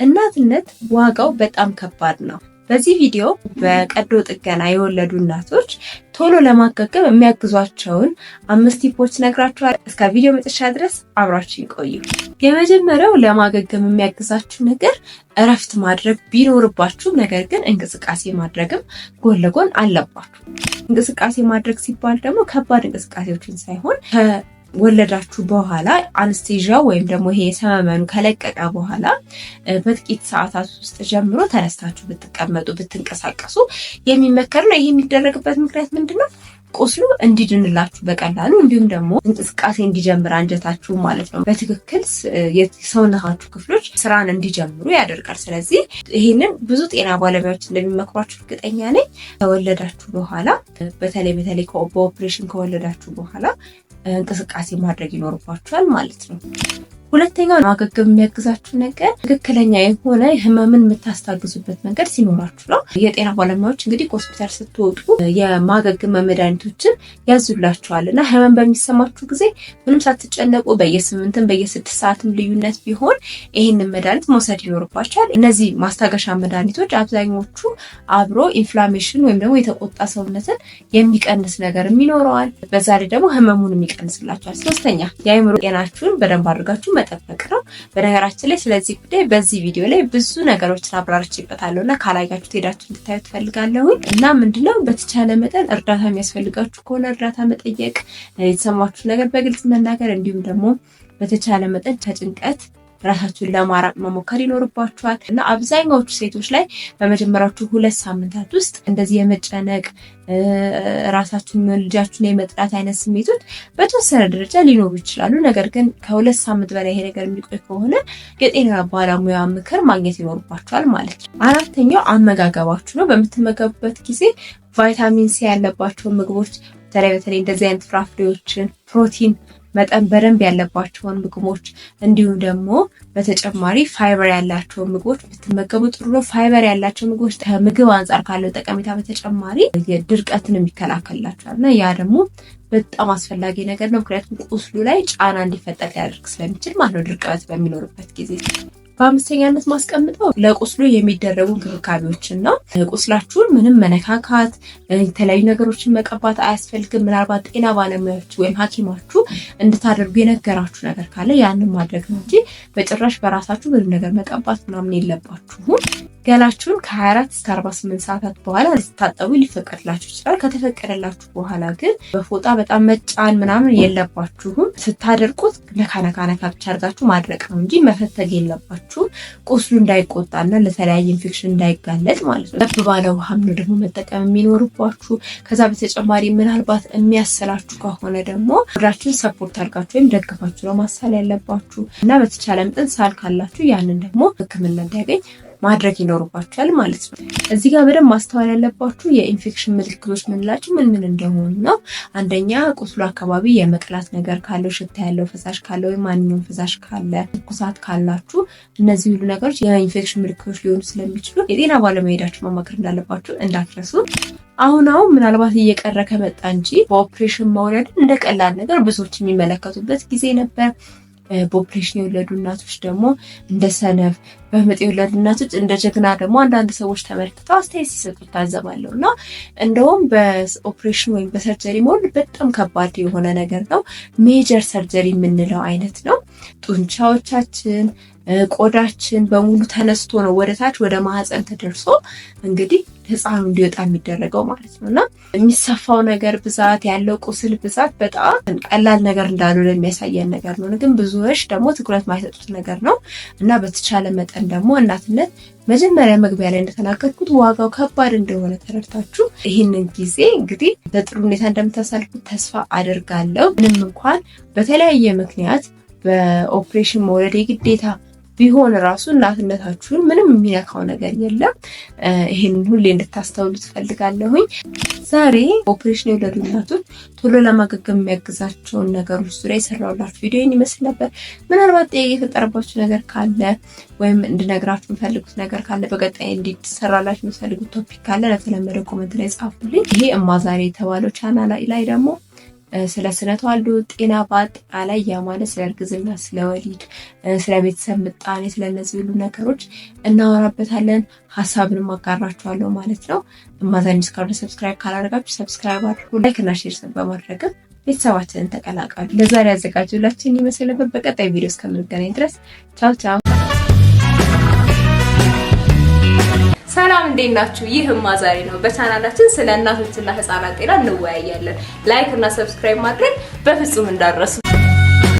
እናትነት ዋጋው በጣም ከባድ ነው። በዚህ ቪዲዮ በቀዶ ጥገና የወለዱ እናቶች ቶሎ ለማገገም የሚያግዟቸውን 5 ቲፖች ነግራችኋለሁ። እስከ ቪዲዮ መጨረሻ ድረስ አብራችሁን ቆዩ። የመጀመሪያው ለማገገም የሚያግዛችሁ ነገር እረፍት ማድረግ ቢኖርባችሁ፣ ነገር ግን እንቅስቃሴ ማድረግም ጎን ለጎን አለባችሁ። እንቅስቃሴ ማድረግ ሲባል ደግሞ ከባድ እንቅስቃሴዎችን ሳይሆን ወለዳችሁ በኋላ አንስቴዥያ ወይም ደግሞ ይሄ ሰመመኑ ከለቀቀ በኋላ በጥቂት ሰዓታት ውስጥ ጀምሮ ተነስታችሁ ብትቀመጡ ብትንቀሳቀሱ የሚመከር ነው። ይሄ የሚደረግበት ምክንያት ምንድነው? ቁስሉ እንዲድንላችሁ በቀላሉ እንዲሁም ደግሞ እንቅስቃሴ እንዲጀምር አንጀታችሁ ማለት ነው በትክክል የሰውነታችሁ ክፍሎች ስራን እንዲጀምሩ ያደርጋል። ስለዚህ ይሄንን ብዙ ጤና ባለሙያዎች እንደሚመክሯችሁ እርግጠኛ ነኝ። ከወለዳችሁ በኋላ በተለይ በኦፕሬሽን ከወለዳችሁ በኋላ እንቅስቃሴ ማድረግ ይኖርባችኋል ማለት ነው። ሁለተኛው ማገገም የሚያግዛችሁ ነገር ትክክለኛ የሆነ ህመምን የምታስታግዙበት መንገድ ሲኖራችሁ ነው። የጤና ባለሙያዎች እንግዲህ ከሆስፒታል ስትወጡ የማገገም መድኃኒቶችን ያዙላችኋል እና ህመም በሚሰማችሁ ጊዜ ምንም ሳትጨነቁ በየ8ም በየ6 ሰዓትም ልዩነት ቢሆን ይህንን መድኃኒት መውሰድ ይኖርባችኋል። እነዚህ ማስታገሻ መድኃኒቶች አብዛኞቹ አብሮ ኢንፍላሜሽን ወይም ደግሞ የተቆጣ ሰውነትን የሚቀንስ ነገር ይኖረዋል። በዛ ላይ ደግሞ ህመሙን ይቀንስላችኋል። ሶስተኛ የአእምሮ ጤናችሁን በደንብ አድርጋችሁ መጠበቅ ነው። በነገራችን ላይ ስለዚህ ጉዳይ በዚህ ቪዲዮ ላይ ብዙ ነገሮችን አብራርቼበታለሁ እና ካላያችሁት ሄዳችሁ እንድታዩት ፈልጋለሁ። እና ምንድነው በተቻለ መጠን እርዳታ የሚያስፈልጋችሁ ከሆነ እርዳታ መጠየቅ፣ የተሰማችሁ ነገር በግልጽ መናገር፣ እንዲሁም ደግሞ በተቻለ መጠን ከጭንቀት ራሳችሁን ለማራቅ መሞከር ይኖርባችኋል። እና አብዛኛዎቹ ሴቶች ላይ በመጀመሪያዎቹ 2 ሳምንታት ውስጥ እንደዚህ የመጨነቅ ራሳችሁን ልጃችሁን የመጥላት አይነት ስሜቶች በተወሰነ ደረጃ ሊኖሩ ይችላሉ። ነገር ግን ከ2 ሳምንት በላይ ይሄ ነገር የሚቆይ ከሆነ የጤና ባለሙያ ምክር ማግኘት ይኖርባችኋል ማለት ነው። አራተኛው አመጋገባችሁ ነው። በምትመገቡበት ጊዜ ቫይታሚን ሲ ያለባቸው ምግቦች በተለይ እንደዚህ አይነት ፍራፍሬዎችን፣ ፕሮቲን መጠን በደንብ ያለባቸውን ምግቦች እንዲሁም ደግሞ በተጨማሪ ፋይበር ያላቸውን ምግቦች ብትመገቡ ጥሩ ነው። ፋይበር ያላቸው ምግቦች ከምግብ አንጻር ካለው ጠቀሜታ በተጨማሪ ድርቀትን የሚከላከልላቸዋል እና ያ ደግሞ በጣም አስፈላጊ ነገር ነው። ምክንያቱም ቁስሉ ላይ ጫና እንዲፈጠር ሊያደርግ ስለሚችል ማለት ነው ድርቀት በሚኖርበት ጊዜ። በአምስተኛነት ማስቀምጠው ለቁስሉ የሚደረጉ እንክብካቤዎችን ነው። ቁስላችሁን ምንም መነካካት፣ የተለያዩ ነገሮችን መቀባት አያስፈልግም። ምናልባት ጤና ባለሙያዎች ወይም ሐኪማችሁ እንድታደርጉ የነገራችሁ ነገር ካለ ያንን ማድረግ ነው እንጂ በጭራሽ በራሳችሁ ምንም ነገር መቀባት ምናምን የለባችሁም። ገላችሁን ከ24 እስከ 48 ሰዓታት በኋላ ልትታጠቡ ሊፈቀድላችሁ ይችላል። ከተፈቀደላችሁ በኋላ ግን በፎጣ በጣም መጫን ምናምን የለባችሁም። ስታደርቁት ነካ ብቻ አድርጋችሁ ማድረቅ ነው እንጂ መፈተግ የለባችሁም። ቁስሉ እንዳይቆጣና ለተለያየ ኢንፌክሽን እንዳይጋለጥ ማለት ነው። ለብ ባለ ውሃም ነው ደግሞ መጠቀም የሚኖርባችሁ። ከዛ በተጨማሪ ምናልባት የሚያሰላችሁ ከሆነ ደግሞ እግራችሁን ሰፖርት አድርጋችሁ ወይም ደግፋችሁ ነው ማሳል ያለባችሁ እና በተቻለ መጠን ሳል ካላችሁ ያንን ደግሞ ሕክምና እንዲያገኝ ማድረግ ይኖርባችኋል ማለት ነው። እዚህ ጋር በደንብ ማስተዋል ያለባችሁ የኢንፌክሽን ምልክቶች ምንላችሁ ምን እንደሆኑ ነው። አንደኛ ቁስሉ አካባቢ የመቅላት ነገር ካለው፣ ሽታ ያለው ፈሳሽ ካለው፣ ወይ ማንኛውም ፈሳሽ ካለ፣ ትኩሳት ካላችሁ እነዚህ ሁሉ ነገሮች የኢንፌክሽን ምልክቶች ሊሆኑ ስለሚችሉ የጤና ባለሙያ ሄዳችሁ ማማከር እንዳለባችሁ እንዳትረሱ። አሁን ምናልባት እየቀረ ከመጣ እንጂ በኦፕሬሽን መውለድ እንደ ቀላል ነገር ብዙዎች የሚመለከቱበት ጊዜ ነበር። በኦፕሬሽን የወለዱ እናቶች ደግሞ እንደ ሰነፍ፣ በምጥ የወለዱ እናቶች እንደ ጀግና ደግሞ አንዳንድ ሰዎች ተመልክተው አስተያየት ሲሰጡ ታዘባለሁ እና እንደውም በኦፕሬሽን ወይም በሰርጀሪ መውለድ በጣም ከባድ የሆነ ነገር ነው። ሜጀር ሰርጀሪ የምንለው አይነት ነው። ጡንቻዎቻችን ቆዳችን በሙሉ ተነስቶ ነው ወደታች ወደ ማህፀን ተደርሶ እንግዲህ ህፃኑ እንዲወጣ የሚደረገው ማለት ነው እና የሚሰፋው ነገር ብዛት ያለው ቁስል ብዛት በጣም ቀላል ነገር እንዳልሆነ የሚያሳየን ነገር ነው። ግን ብዙዎች ደግሞ ትኩረት ማይሰጡት ነገር ነው እና በተቻለ መጠን ደግሞ እናትነት መጀመሪያ መግቢያ ላይ እንደተናገርኩት ዋጋው ከባድ እንደሆነ ተረድታችሁ ይህንን ጊዜ እንግዲህ በጥሩ ሁኔታ እንደምታሳልፉት ተስፋ አደርጋለሁ። ምንም እንኳን በተለያየ ምክንያት በኦፕሬሽን መውለድ የግዴታ ቢሆን ራሱ እናትነታችሁን ምንም የሚነካው ነገር የለም። ይሄንን ሁሌ እንድታስተውሉ ትፈልጋለሁኝ። ዛሬ ኦፕሬሽን የወለዱ እናቶች ቶሎ ለማገገም የሚያግዛቸውን ነገሮች ዙሪያ የሰራሁላችሁ ቪዲዮ ይመስል ነበር። ምናልባት ጥያቄ የፈጠረባችሁ ነገር ካለ ወይም እንድነግራችሁ የምፈልጉት ነገር ካለ በቀጣይ እንዲሰራላችሁ የምትፈልጉት ቶፒክ ካለ ለተለመደው ኮሜንት ላይ ጻፉልኝ። ይሄ እማዛሬ የተባለው ቻናል ላይ ደግሞ ስለ ስነ ተዋልዶ ጤና በአጠቃላይ ያ ማለት ስለ እርግዝና፣ ስለ ወሊድ፣ ስለ ቤተሰብ ምጣኔ፣ ስለ እነዚህ ሁሉ ነገሮች እናወራበታለን። ሀሳብንም አጋራችኋለሁ ማለት ነው። ማዛኒስ ካርድ ሰብስክራይብ ካላደረጋችሁ ሰብስክራይብ አድርጉ። ላይክ እና ሼር በማድረግም ቤተሰባችንን ተቀላቀሉ። ለዛሬ ያዘጋጁላችሁን ይመስል ነበር። በቀጣይ ቪዲዮ እስከምንገናኝ ድረስ ቻው ቻው። ሰላም እንዴት ናችሁ? ይህ ማዛሪ ነው። በቻናላችን ስለ እናቶችና ህፃናት ጤና እንወያያለን። ላይክ እና ሰብስክራይብ ማድረግ በፍጹም እንዳትረሱ።